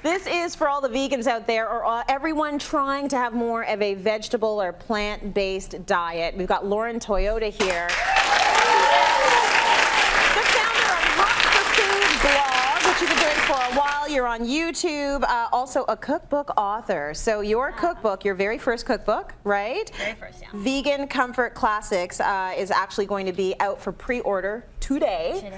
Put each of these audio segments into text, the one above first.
This is for all the vegans out there, or everyone trying to have more of a vegetable or plant-based diet. We've got Lauren Toyota here. The founder of Hot for Food blog, which you've been doing for a while. You're on YouTube, also a cookbook author. So your cookbook, your very first cookbook, right? Very first, yeah. Vegan Comfort Classics is actually going to be out for pre-order today.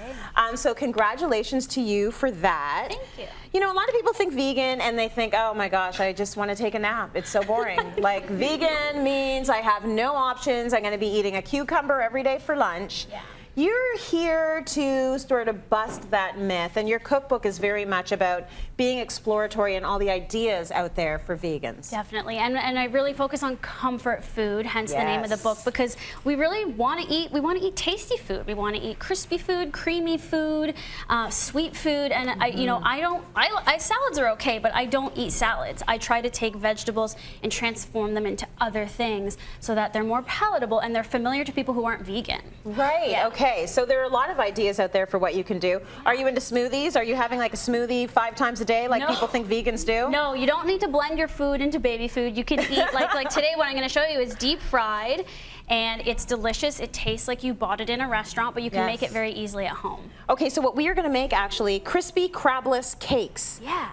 So congratulations to you for that. Thank you. You know, a lot of people think vegan and they think, oh my gosh, I just want to take a nap. It's so boring. Like, vegan means I have no options. I'm going to be eating a cucumber every day for lunch. Yeah. You're here to sort of bust that myth, and your cookbook is very much about being exploratory and all the ideas out there for vegans. Definitely, and I really focus on comfort food, hence the name of the book, because we really want to eat tasty food. We want to eat crispy food, creamy food, sweet food, and salads are okay, but I don't eat salads. I try to take vegetables and transform them into other things so that they're more palatable and they're familiar to people who aren't vegan. Right, yeah. Okay, so there are a lot of ideas out there for what you can do. Are you into smoothies? Are you having like a smoothie 5 times a day like people think vegans do? No, you don't need to blend your food into baby food. You can eat, like today what I'm going to show you is deep fried, and it's delicious. It tastes like you bought it in a restaurant, but you can make it very easily at home. Okay, so what we are going to make, actually, crispy crabless cakes. Yeah.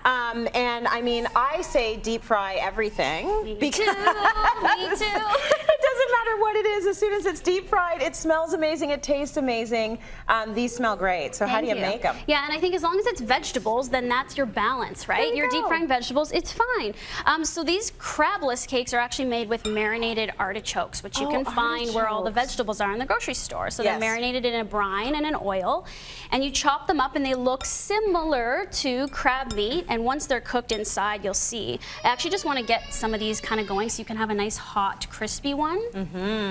And I mean, I say deep fry everything. Me too. Me too. It doesn't matter what it is. As soon as it's deep fried, it smells amazing. It tastes amazing. These smell great. So how do you make them? Yeah, and I think as long as it's vegetables, then that's your balance, right? You're deep frying vegetables, it's fine. So these crabless cakes are actually made with marinated artichokes, which you can find where all the vegetables are in the grocery store. So they're marinated in a brine and an oil, and you chop them up and they look similar to crab meat, and once they're cooked inside, you'll see. I actually just want to get some of these kind of going so you can have a nice hot crispy one.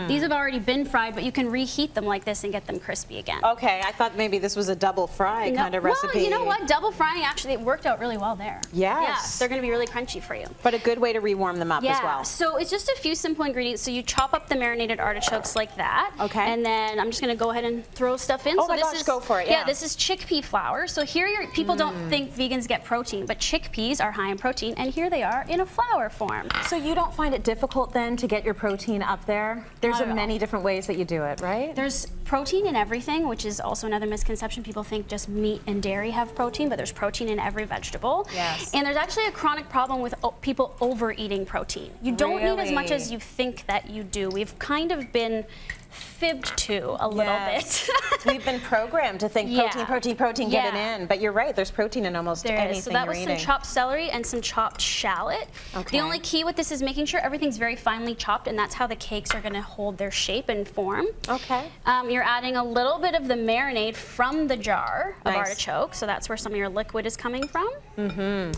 These have already been fried, but you can reheat them like this and get them crispy again. Okay, I thought maybe this was a double fry kind of recipe. Well, you know what? Double frying, actually, it worked out really well there. Yes. Yeah, they're going to be really crunchy for you. But a good way to rewarm them up as well. So it's just a few simple ingredients. So you chop up the marinated artichokes like that. Okay. And then I'm just going to go ahead and throw stuff in. Oh my gosh, go for it. Yeah, this is chickpea flour. So here people don't think vegans get protein, but chickpeas are high in protein, and here they are in a flour form. So you don't find it difficult then to get your protein up there? There's many different ways that you do it, right? There's protein in everything, which is also another misconception. People think just meat and dairy have protein, but there's protein in every vegetable. Yes. And there's actually a chronic problem with people overeating protein. You don't need as much as you think that you do. We've kind of been fibbed to a little bit. We've been programmed to think protein, get it in. But you're right, there's protein in almost anything So that was you're eating. some chopped celery and some chopped shallot. Okay. The only key with this is making sure everything's very finely chopped, and that's how the cakes are going to hold their shape and form. Okay. You're adding a little bit of the marinade from the jar of artichoke, so that's where some of your liquid is coming from.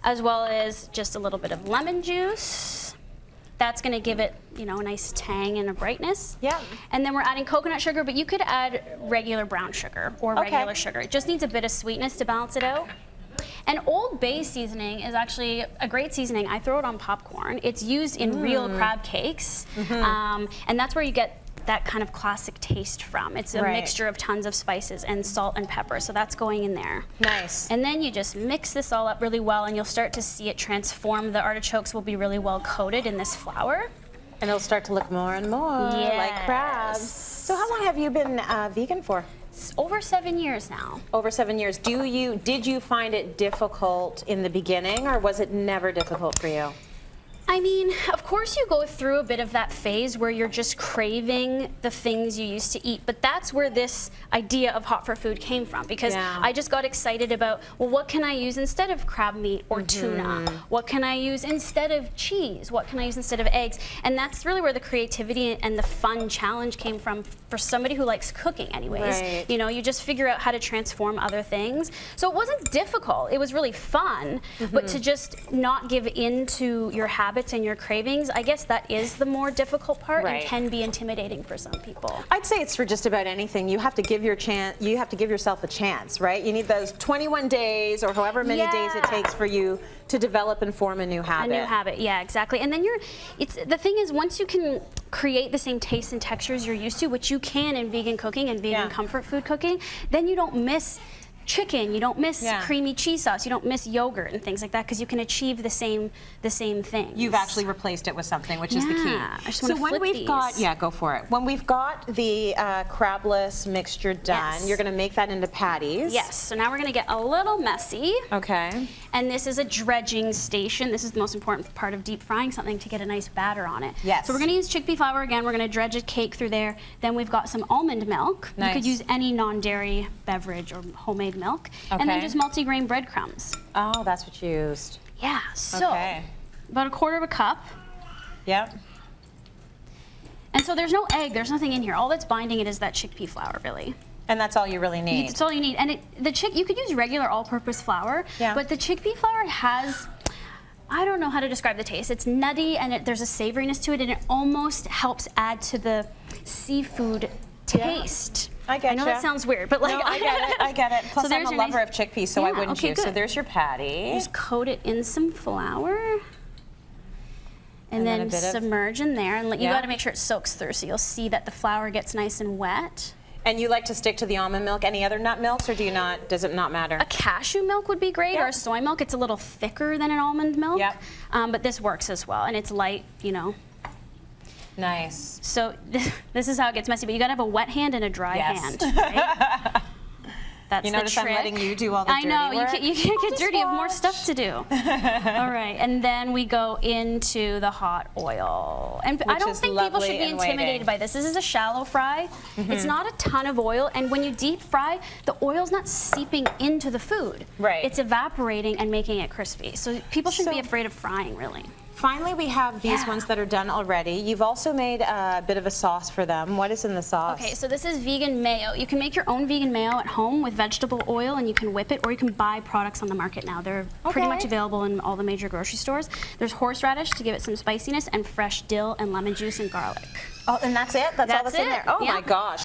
As well as just a little bit of lemon juice. That's going to give it, you know, a nice tang and a brightness. Yeah. And then we're adding coconut sugar, but you could add regular brown sugar or regular sugar. It just needs a bit of sweetness to balance it out. And Old Bay seasoning is actually a great seasoning. I throw it on popcorn. It's used in real crab cakes, and that's where you get that kind of classic taste from. It's a mixture of tons of spices and salt and pepper, so that's going in there. Nice. And then you just mix this all up really well, and you'll start to see it transform. The artichokes will be really well coated in this flour. And it'll start to look more and more like crabs. So how long have you been vegan for? Over 7 years now. Over 7 years. Did you find it difficult in the beginning, or was it never difficult for you? I mean, of course you go through a bit of that phase where you're just craving the things you used to eat, but that's where this idea of Hot for Food came from, because I just got excited about, well, what can I use instead of crab meat or tuna? What can I use instead of cheese? What can I use instead of eggs? And that's really where the creativity and the fun challenge came from for somebody who likes cooking anyways. You know, you just figure out how to transform other things. So it wasn't difficult, it was really fun, but to just not give in to your habits and your cravings, I guess that is the more difficult part and can be intimidating for some people. I'd say it's for just about anything. You have to give yourself a chance, right? You need those 21 days or however many days it takes for you to develop and form a new habit. A new habit, yeah, exactly. And then the thing is, once you can create the same tastes and textures you're used to, which you can in vegan cooking and vegan comfort food cooking, then you don't miss chicken, you don't miss Yeah. creamy cheese sauce, you don't miss yogurt and things like that because you can achieve the same things. You've actually replaced it with something, which is the key. Yeah, I just So wanna when flip we've got, these. yeah, go for it. When we've got the crabless mixture done, Yes. you're going to make that into patties. Yes, so now we're gonna get a little messy. Okay. And this is a dredging station. This is the most important part of deep frying something, to get a nice batter on it. Yes. So we're gonna use chickpea flour again. We're gonna dredge a cake through there. Then we've got some almond milk. You Nice. could use any non-dairy beverage or homemade milk. And then Okay. just multigrain breadcrumbs. Oh, that's what you used. Yeah, so Okay. about 1/4 cup. Yep. And so there's no egg, there's nothing in here. All that's binding it is that chickpea flour, really. And that's all you really need. That's all you need. And you could use regular all-purpose flour, Yeah. but the chickpea flour has, I don't know how to describe the taste. It's nutty and there's a savoriness to it, and it almost helps add to the seafood taste. I get I know ya. that sounds weird, but like No, I get it. I get it. Plus, there's I'm a your lover of chickpeas, so I Yeah, wouldn't okay, you? So good. there's your patty. Just coat it in some flour. And then then a bit of- submerge in there, and you Yeah. got to make sure it soaks through, so you'll see that the flour gets nice and wet. And you like to stick to the almond milk. Any other nut milks, or do you not? Does it not matter? A cashew milk would be great, or a Yep. soy milk. It's a little thicker than an almond milk. Yep. But this works as well, and it's light, Nice. So this is how it gets messy, but you gotta have a wet hand and a dry Yes. hand, right? That's You the notice I'm trick. letting you do all the I know, dirty work? you can't I'll get just dirty, you have more watch. stuff to do. All right, and then we go into the hot oil. And I Which don't is think people lovely should be and intimidated waiting. by this. This is a shallow fry. It's not a ton of oil, and when you deep fry, the oil's not seeping into the food. Right. It's evaporating and making it crispy. So people shouldn't be So- afraid of frying, really. Finally, we have these Yeah. ones that are done already. You've also made a bit of a sauce for them. What is in the sauce? Okay, so this is vegan mayo. You can make your own vegan mayo at home with vegetable oil, and you can whip it, or you can buy products on the market now. They're pretty Okay. much available in all the major grocery stores. There's horseradish to give it some spiciness, and fresh dill and lemon juice and garlic. Oh, and that's it? That's all That's that's in it, there? Oh yeah. my gosh.